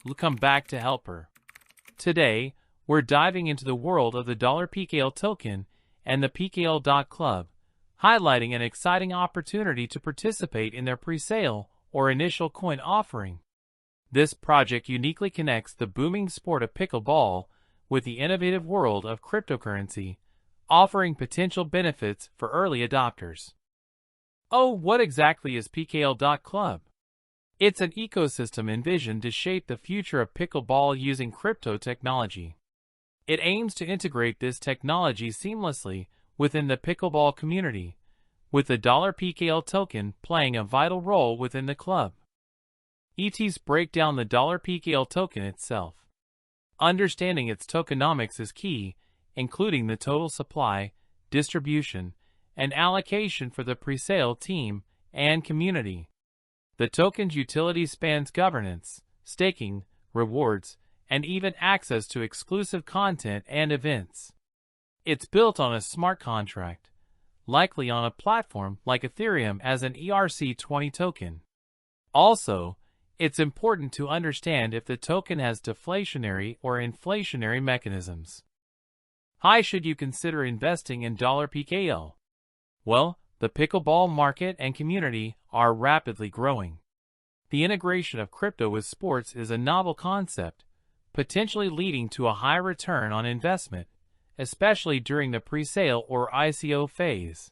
Welcome back to Helper. Today, we're diving into the world of the $PKL token and the PKL.club, highlighting an exciting opportunity to participate in their presale or initial coin offering. This project uniquely connects the booming sport of pickleball with the innovative world of cryptocurrency, offering potential benefits for early adopters. Oh, what exactly is PKL.club? It's an ecosystem envisioned to shape the future of pickleball using crypto technology. It aims to integrate this technology seamlessly within the pickleball community, with the $PKL token playing a vital role within the club. ETs break down the $PKL token itself. Understanding its tokenomics is key, including the total supply, distribution, and allocation for the presale team and community. The token's utility spans governance, staking, rewards, and even access to exclusive content and events. It's built on a smart contract, likely on a platform like Ethereum as an ERC20 token. Also, it's important to understand if the token has deflationary or inflationary mechanisms. How should you consider investing in $PKL? Well, the pickleball market and community are rapidly growing. The integration of crypto with sports is a novel concept, potentially leading to a high return on investment, especially during the presale or ICO phase.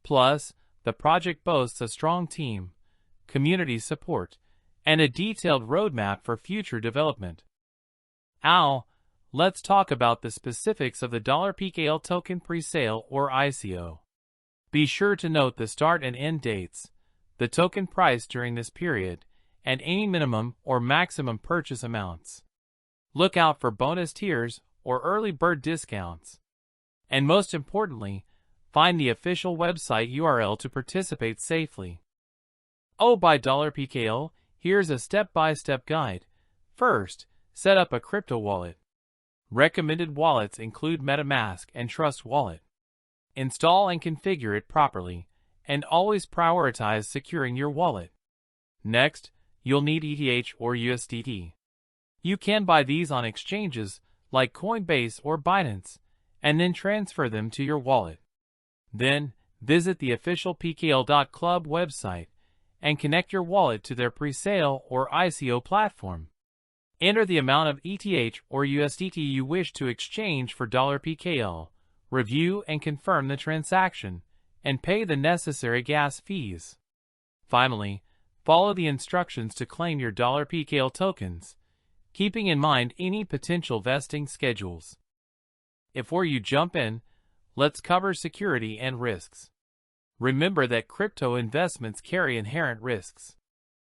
Plus, the project boasts a strong team, community support, and a detailed roadmap for future development. Now, let's talk about the specifics of the $PKL token presale or ICO. Be sure to note the start and end dates, the token price during this period, and any minimum or maximum purchase amounts. Look out for bonus tiers or early bird discounts. And most importantly, find the official website URL to participate safely. Oh, by $PKL, here's a step-by-step guide. First, set up a crypto wallet. Recommended wallets include MetaMask and Trust Wallet. Install and configure it properly, and always prioritize securing your wallet. Next, you'll need ETH or USDT. You can buy these on exchanges like Coinbase or Binance, and then transfer them to your wallet. Then, visit the official PKL.club website and connect your wallet to their presale or ICO platform. Enter the amount of ETH or USDT you wish to exchange for $PKL. Review and confirm the transaction, and pay the necessary gas fees. Finally, follow the instructions to claim your $PKL tokens, keeping in mind any potential vesting schedules. Before you jump in, let's cover security and risks. Remember that crypto investments carry inherent risks.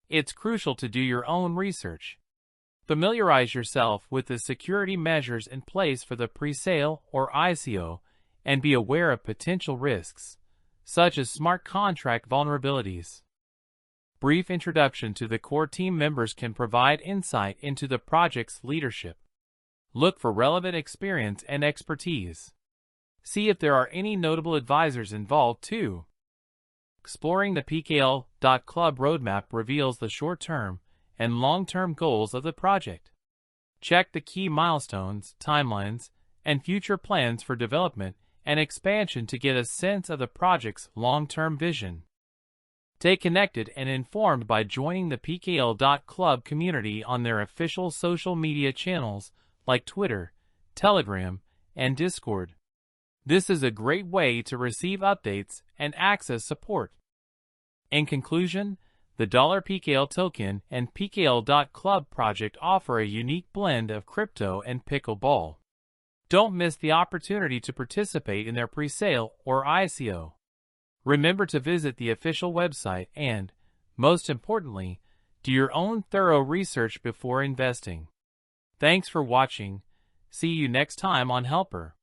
It's crucial to do your own research. Familiarize yourself with the security measures in place for the presale or ICO, and be aware of potential risks, such as smart contract vulnerabilities. Brief introduction to the core team members can provide insight into the project's leadership. Look for relevant experience and expertise. See if there are any notable advisors involved too. Exploring the PKL.club roadmap reveals the short-term and long-term goals of the project. Check the key milestones, timelines, and future plans for development and expansion to get a sense of the project's long-term vision. Stay connected and informed by joining the PKL.club community on their official social media channels like Twitter, Telegram, and Discord. This is a great way to receive updates and access support. In conclusion, the $PKL token and PKL.club project offer a unique blend of crypto and pickleball. Don't miss the opportunity to participate in their presale or ICO. Remember to visit the official website and, most importantly, do your own thorough research before investing. Thanks for watching. See you next time on Helper.